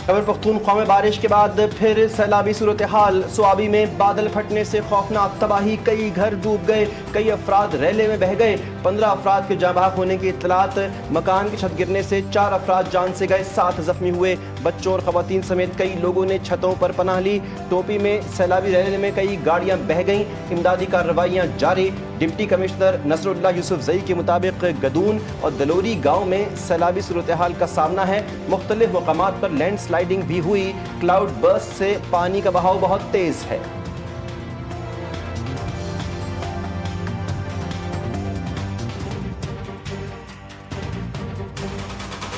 खैबर पख्तूनख्वा में बारिश के बाद फिर सैलाबी सूरत हाल। स्वाबी में बादल फटने से खौफनाक तबाही, कई घर डूब गए, कई अफराद रैले में बह गए। 15 अफराद के जाँ बहक होने की इत्तलात। मकान की छत गिरने से 4 अफराद जान से गए, 7 जख्मी हुए। बच्चों और खवातीन समेत कई लोगों ने छतों पर पनाह ली। टोपी में सैलाबी रैले में कई गाड़ियाँ बह गईं। इमदादी कार्रवाइयाँ जारी। डिप्टी कमिश्नर नसरुल्लाह यूसुफजई के मुताबिक गदून और दलोरी गाँव में सैलाबी सूरत हाल का सामना है। मुख्तलिफ मकामात पर लैंड स्लाइडिंग भी हुई। क्लाउड बर्स्ट से पानी का बहाव बहुत तेज है।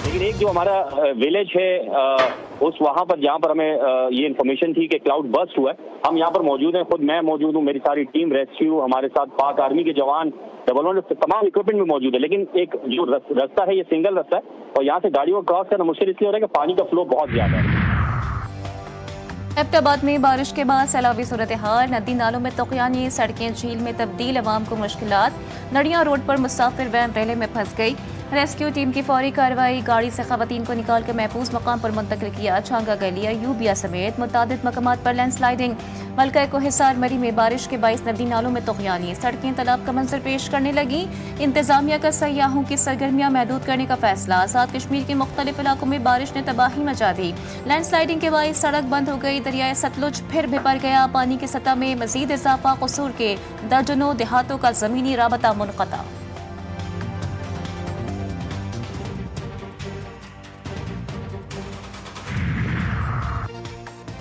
लेकिन एक जो हमारा विलेज है उस वहां पर जहां पर हमें ये इन्फॉर्मेशन थी कि क्लाउड बर्स्ट हुआ है, हम यहाँ पर मौजूद हैं। खुद मैं मौजूद हूँ, मेरी सारी टीम रेस्क्यू, हमारे साथ पाक आर्मी के जवान, डबल तमाम इक्विपमेंट में मौजूद है। लेकिन एक जो रास्ता है ये सिंगल रास्ता है और यहाँ से गाड़ियों को क्रॉस करना मुश्किल इसलिए हो रहा है कि पानी का फ्लो बहुत ज्यादा है। एबटाबाद में बारिश के बाद सैलाबी सूरत हाल, नदी नालों में तोक़यानी, सड़कें झील में तब्दील, अवाम को मुश्किलात। नड़ियाँ रोड पर मुसाफिर वैन रेले में फंस गई। रेस्क्यू टीम की फौरी कार्रवाई, गाड़ी से खवातीन को निकाल कर महफूज मकाम पर मुंतकिल किया। छांगा गलिया, यूबिया समेत मुतादिद मकामात पर लैंड स्लाइडिंग। मलका को हिसार मरी में बारिश के बाइस नदी नालों में तोक़यानी, सड़कें तालाब का मंजर पेश करने लगी। इंतजामिया का सयाहों की सरगर्मियां महदूद करने का फैसला। साथ कश्मीर के मुख्तलिफ इलाकों में बारिश ने तबाही मचा दी। लैंड स्लाइडिंग के बाइस सड़क बंद हो गई। दरियाए सतलुज फिर बिपर गया। पानी की सतह में मजीद इजाफा। कसूर के दर्जनों देहातों का जमीनी राबता मुनक़ता।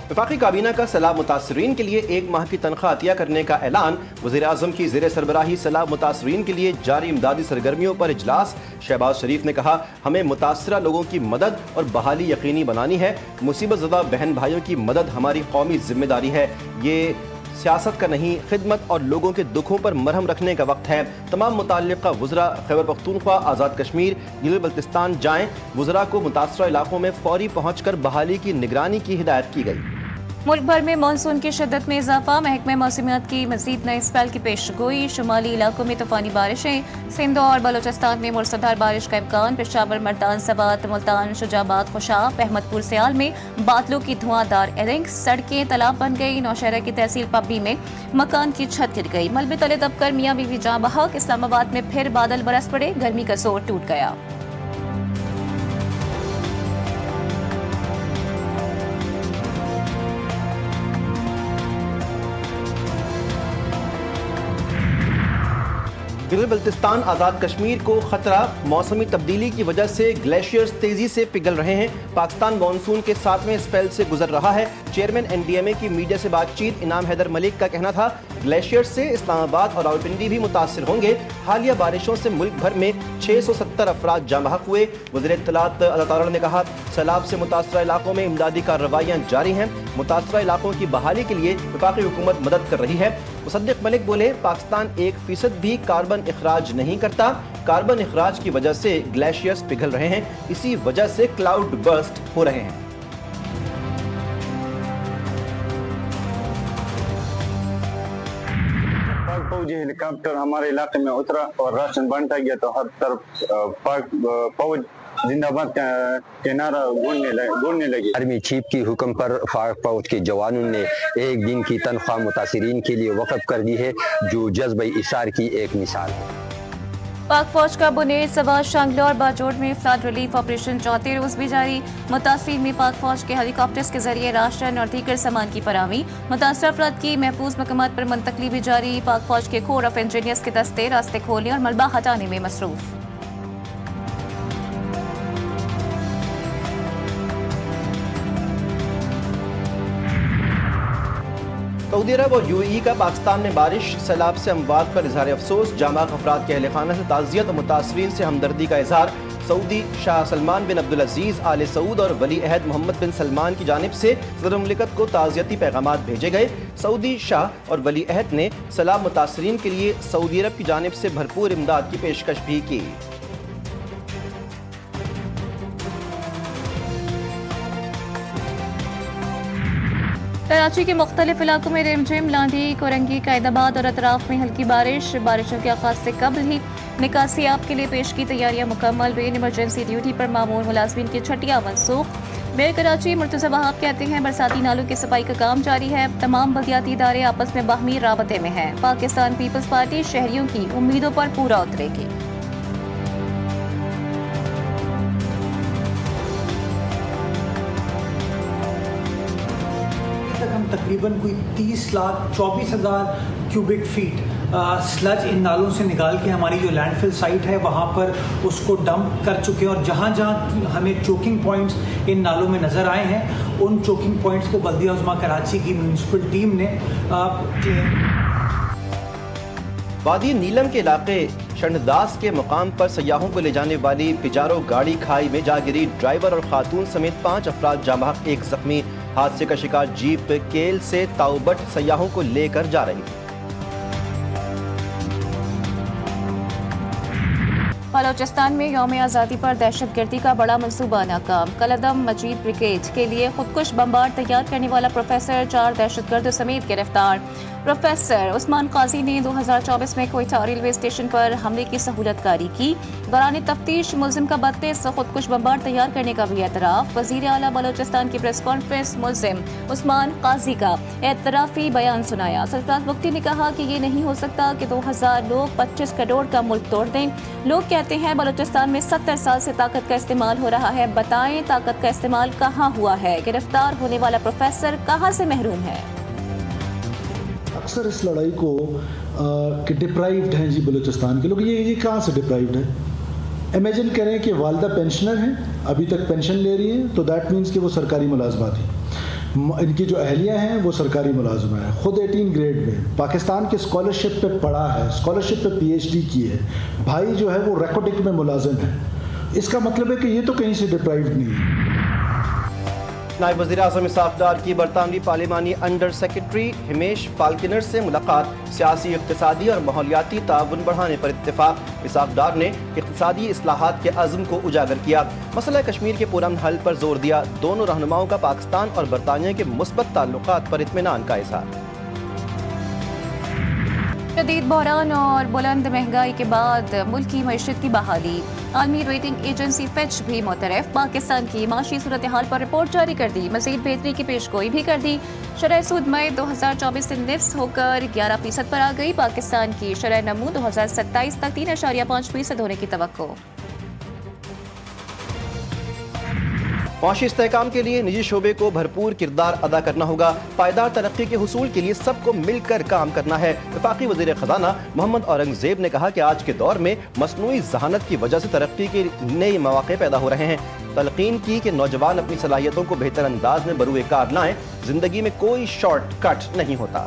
वफाकी काबीना का सैलाब मुतासरीन के लिए 1 माह की तनख्वाह अतिया करने का ऐलान। वज़ीर आज़म की ज़ेर सरबराही सैलाब मुतासरीन के लिए जारी इमदादी सरगर्मियों पर इजलास। शहबाज शरीफ ने कहा, हमें मुतासरा लोगों की मदद और बहाली यकीनी बनानी है। मुसीबत ज़दा बहन भाइयों की मदद हमारी कौमी जिम्मेदारी है। ये सियासत का नहीं, खिदमत और लोगों के दुखों पर मरहम रखने का वक्त है। तमाम मुताल्लिक़ा वज़रा खैबर पख्तूनख्वा, आज़ाद कश्मीर, गिलगित बल्तिस्तान जाएँ। वज़रा को मुतासरा इलाकों में फौरी पहुँच कर बहाली की निगरानी की हिदायत की गई। मुल्क भर में मानसून की शिद्दत में इजाफा। महकमे मौसमियात की मजीद नए स्पेल की पेशगोई। शुमाली इलाकों में तूफानी बारिशें। सिंध और बलोचिस्तान में मूसलाधार बारिश का इम्कान। पेशावर, मर्दान, सवात, मुल्तान, शुजाबाद, खुशाब, अहमदपुर, सियाल में बादलों की धुआंधार एरिंग। सड़कें तालाब बन गई। नौशहरा की तहसील पब्बी में मकान की छत गिर गई। मलबे तले दबकर मियाँ बीवी जाँ बहक। इस्लामाबाद में फिर बादल बरस पड़े। गर्मी का जोर टूट गया। गिलगित बल्तिस्तान, आज़ाद कश्मीर को खतरा। मौसमी तब्दीली की वजह से ग्लेशियर्स तेजी से पिघल रहे हैं। पाकिस्तान मानसून के 7वें स्पेल से गुजर रहा है। चेयरमैन NDMA की मीडिया से बातचीत। इनाम हैदर मलिक का कहना था, ग्लेशियर से इस्लामाबाद और रावलपिंडी भी मुतासिर होंगे। हालिया बारिशों से मुल्क भर में 670 अफराद जाँ बहक हुए। वज़ीर इत्तलात अल्लाह ताला ने कहा, सैलाब से मुतासरा इलाकों में इमदादी कार्रवाइयाँ जारी हैं। मुतासरा इलाकों की बहाली के लिए वफाकी हुकूमत मदद कर रही है। मुसद्दिक मलिक बोले, पाकिस्तान 1% भी कार्बन इखराज नहीं करता। कार्बन इखराज की वजह से ग्लेशियर्स पिघल रहे हैं। इसी वजह से क्लाउड बर्स्ट हो रहे हैं। फौजी हेलीकॉप्टर हमारे इलाके में उतरा और राशन बांटा गया तो हर तरफ पाक फौज जिंदाबाद के नारा गूंजने लगी। आर्मी चीफ की हुक्म पर पाक फौज के जवानों ने 1 दिन की तनख्वाह मुतासिरीन के लिए वक़्फ़ कर दी है, जो जज्बे इसार की एक मिसाल है। पाक फौज का बुनेर, सवार, शांगला और बाजोड़ में फ्लड रिलीफ ऑपरेशन 4थे रोज भी जारी। मुतासिर में पाक फौज के हेलीकॉप्टर्स के जरिए राशन और दीगर सामान की फराहमी। मुतासर अफराद की महफूज मकामात पर मुंतकली भी जारी। पाक फौज के कोर ऑफ इंजीनियर्स के दस्ते रास्ते खोलने और मलबा हटाने में मसरूफ। सऊदी अरब और UAE का पाकिस्तान में बारिश, सैलाब से अमवात पर इजहार अफसोस। जाँ बहक अफराद के अहल खाना से ताज़ियत और मुतासरीन से हमदर्दी का इजहार। सऊदी शाह सलमान बिन अब्दुल अजीज़, आले सऊद और वली अहद मोहम्मद बिन सलमान की जानिब से सदर मुमलिकत को ताज़ियती पैगामात भेजे गए। सऊदी शाह और वली अहद ने सैलाब मुतासरीन के लिए सऊदी अरब की जानिब से भरपूर इमदाद की पेशकश भी की। कराची के मुख्तलिफ इलाकों में रिमझिम, लांधी, कोरंगी, कैदाबाद और अतराफ में हल्की बारिश। बारिशों के आगाज से कबल ही निकासी आप के लिए पेश की तैयारियां मुकम्मल। बेन इमरजेंसी ड्यूटी पर मामूर मुलाजमीन की छुट्टियां मनसूख। मेयर कराची मुर्तज़ा वहाब कहते हैं बरसाती नालों की सफाई का काम जारी है, तमाम बल्दियाती इदारे आपस में बाहमी राबते में हैं। पाकिस्तान पीपल्स पार्टी शहरियों की उम्मीदों पर पूरा उतरेगी। हम तकरीबन कोई 30,24,000 क्यूबिक फीट स्लज इन नालों से निकाल के हमारी जो लैंडफिल साइट है वहाँ पर उसको डंप कर चुके हैं और जहाँ जहाँ हमें चोकिंग पॉइंट्स इन नालों में नज़र आए हैं उन चोकिंग पॉइंट्स को बल्दिया उज़्मा कराची की म्यूनसिपल टीम ने वादी नीलम के इलाके शंडदास के मुकाम पर सयाहों को ले जाने वाली पिजारो गाड़ी खाई में जा गिरी। ड्राइवर और खातून समेत 5 अफराद जाँ बहक, 1 जख्मी। हादसे का शिकार जीप केल से ताउबट सयाहों को लेकर जा रही थी। बलोचिस्तान में यौम आज़ादी पर दहशतगर्दी का बड़ा मंसूबा नाकाम। कलदम मजीद ब्रिगेड के लिए खुदकुश बम्बार तैयार करने वाला प्रोफेसर 4 दहशतगर्दों समेत गिरफ्तार। प्रोफेसर उस्मान काजी ने 2024 में कोयटा रेलवे स्टेशन पर हमले की सहूलतकारी की। दौरान तफ्तीश मुल्जिम का 32 खुदकुश बम्बार तैयार करने का भी एतराफ़। वज़ीर आला बलोचिस्तान की प्रेस कॉन्फ्रेंस मुल्जिम उस्मान काजी का एतराफ़ी बयान सुनाया। सरफराज मुफ्ती ने कहा कि ये नहीं हो सकता कि 2000 लोग 25 करोड़ का मुल्क तोड़ दें। लोग कहते हैं बलोचिस्तान में 70 साल से ताकत का इस्तेमाल हो रहा है, बताएं ताकत का इस्तेमाल कहाँ हुआ है? गिरफ्तार होने वाला प्रोफेसर कहाँ से महरूम है? अक्सर इस लड़ाई को कि डिप्राइव्ड हैं जी बलूचिस्तान के लोग, ये कहाँ से डिप्राइव्ड है? इमेजिन करें कि वालदा पेंशनर हैं, अभी तक पेंशन ले रही हैं, तो दैट मीन्स कि वो सरकारी मुलाजमा थी। इनकी जो अहलियाँ हैं वो सरकारी मुलाजमा है। ख़ुद 18 ग्रेड में पाकिस्तान के स्कॉलरशिप पे पढ़ा है, स्कॉलरशिप पे PhD की है। भाई जो है वो रेकोडिक में मुलाजिम है। इसका मतलब है कि ये तो कहीं से डिप्राइव्ड नहीं है। नायब वज़ीर आज़म इसाक डार की बरतानवी पार्लिमानी अंडर सेक्रेटरी हिमेश फाल्कनर से मुलाकात। सियासी, इक़्तिसादी और माहौलियाती ताउन बढ़ाने पर इत्तेफाक। इसाक डार ने इक़्तिसादी इस्लाहात के अज़्म को उजागर किया। मसला कश्मीर के पुरअमन हल पर जोर दिया। दोनों रहनुमाओं का पाकिस्तान और बरतानिया के मुस्बत ताल्लुकात पर इत्मीनान का इज़हार। शदीद बहरान और बुलंद महंगाई के बाद मुल्क की मईशत की बहाली। आलमी रेटिंग एजेंसी फिच भी मोतरफ। पाकिस्तान की माशी सूरत हाल पर रिपोर्ट जारी कर दी। मज़ीद बेहतरी की पेशगोई भी कर दी। शरह सूद मई 2024 से निफ्स होकर 11% पर आ गई। पाकिस्तान की शरह नमू 2027 तक 3.5% होने की तवक्को। माशी इस्तेहकाम के लिए निजी शोबे को भरपूर किरदार अदा करना होगा। पायदार तरक्की के हुसूल के लिए सबको मिलकर काम करना है। वफाकी वज़ीर ख़ज़ाना मोहम्मद औरंगज़ेब ने कहा कि आज के दौर में मसनूई जहानत की वजह से तरक्की के नए मौक़े पैदा हो रहे हैं। तलकीन की कि नौजवान अपनी सलाहियतों को बेहतर अंदाज में बरूए कार लाएं। जिंदगी में कोई शॉर्टकट नहीं होता।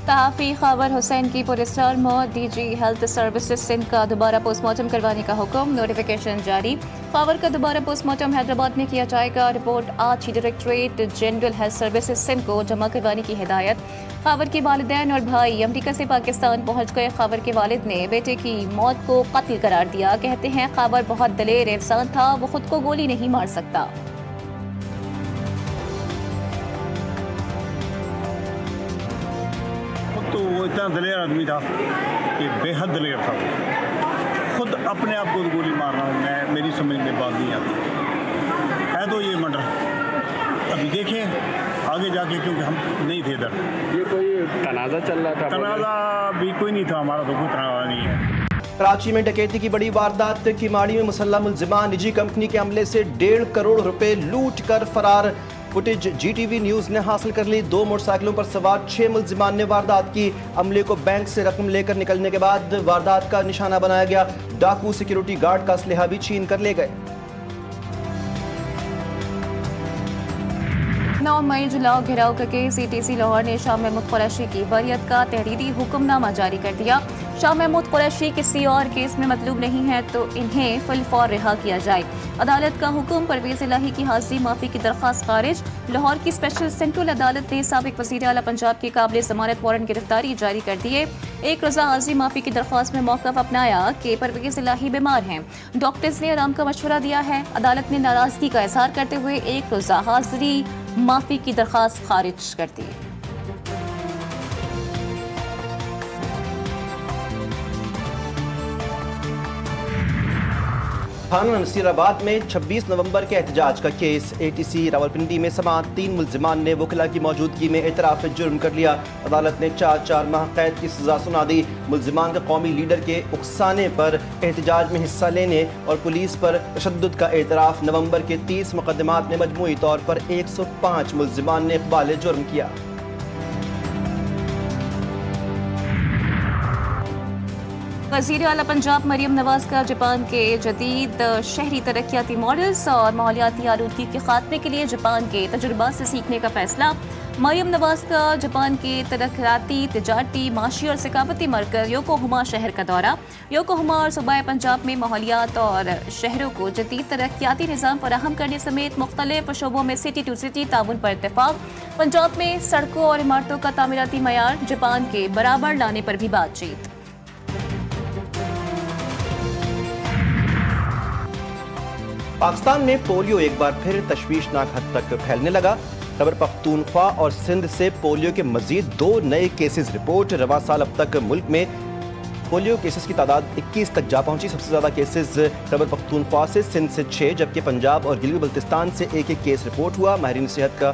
सहाफ़ी ख़ावर हुसैन की पुरस्कार मौत। DG हेल्थ सर्विसेज सिंध का दोबारा पोस्टमार्टम करवाने का हुक्म। नोटिफिकेशन जारी। ख़ावर का दोबारा पोस्टमार्टम हैदराबाद में किया जाएगा। रिपोर्ट आज ही directorate general health services Sindh को जमा करवाने की हिदायत। ख़ावर के वालिदैन और भाई अमरीका से पाकिस्तान पहुँच गए। ख़ावर के वालिद ने बेटे की मौत को कत्ल करार दिया। कहते हैं ख़ावर बहुत दलेर इंसान था, वो खुद को गोली नहीं मार सकता। तो वो इतना दलेर आदमी था कि बेहद दलेर था। खुद अपने आप को गोली मारना मेरी समझ में बात नहीं आती है। तो ये मर्डर अभी देखें आगे जाके, क्योंकि हम नहीं थे इधर। ये कोई तनाज़ा चल रहा था? तनाज़ा भी कोई नहीं था, हमारा तो कोई तनाज़ा नहीं है। कराची में डकैती की बड़ी वारदात। किमाड़ी में मुसल्लह मुल्जिमान निजी कंपनी के अमले से 1.5 करोड़ रुपए लूट कर फरार। फुटेज GTV न्यूज़ ने हासिल कर ली। 2 मोटरसाइकिलों पर सवार 6 मुल्जिमान ने वारदात की। अमले को बैंक से रकम लेकर निकलने के बाद वारदात का निशाना बनाया गया। डाकू सिक्योरिटी गार्ड का असलहा भी छीन कर ले गए। 9 मई जुलाओ घिराव करके CTC लाहौर ने शाह महमूद कुरैशी की बरियत का तहरीरी हुक्मनामा जारी कर दिया। शाह महमूद कुरैशी किसी और केस में मतलूब नहीं है तो इन्हें फिलफौर रिहा किया जाए। अदालत का हुक्म। परवेज इलाही की हाजिरी माफी की दरख्वास्त खारिज। लाहौर की स्पेशल सेंट्रल अदालत ने साबिक वज़ीर आला पंजाब की काबिल ज़मानत वारंट गिरफ्तारी जारी कर दिए। एक रोज़ा हाजिरी माफी की दरख्वास्त में मौक़िफ़ अपनाया कि परवेज इलाही बीमार हैं। डॉक्टर्स ने आराम का मशवरा दिया है। अदालत ने नाराजगी का इज़हार करते हुए एक रोज़ा हाजिरी माफी की दरख्वास्त खारिज कर दी। थाना नसीराबाद में 26 नवंबर के एहतजाज का केस। ATC रावलपिंडी में समा 3 मुल्जिमान ने वकीला की मौजूदगी में एतराफ जुर्म कर लिया। अदालत ने 4 माह कैद की सजा सुना दी। मुल्जिमान का कौमी लीडर के उकसाने पर एहतजाज में हिस्सा लेने और पुलिस पर तशद्दुद का एतराफ। नवंबर के 30 मुकदमात में मजमूई तौर पर 105 मुल्जिमान ने इकबाल जुर्म किया। वज़ीर आला पंजाब मरियम नवाज का जापान के जदीद शहरी तरक्याती मॉडल्स और माहौलियाती आलूदगी के खात्मे के लिए जापान के तजुर्बा से सीखने का फैसला। मरियम नवाज का जापान के तरक्याती, तिजारती, माशी और सकाफती मरकज़ योकोहामा शहर का दौरा। योकोहामा और सूबाए पंजाब में माहौलियात और शहरों को जदीद तरक्याती निज़ाम फराहम करने समेत मुख्तलिफ शोबों में सिटी टू सिटी ताउन पर इत्तेफाक। पंजाब में सड़कों और इमारतों का तामीराती मयार जापान के बराबर लाने पर भी बातचीत। पाकिस्तान में पोलियो एक बार फिर तशवीशनाक हद तक फैलने लगा। खैबर पख्तूनख्वा और सिंध से पोलियो के मजीद 2 नए केसेस रिपोर्ट। रवां साल अब तक मुल्क में पोलियो केसेस की तादाद 21 तक जा पहुंची। सबसे ज़्यादा केसेस खैबर पख्तूनख्वा से, सिंध से 6, जबकि पंजाब और गिलगित बल्तिस्तान से 1-1 केस रिपोर्ट हुआ। माहिरीन सेहत का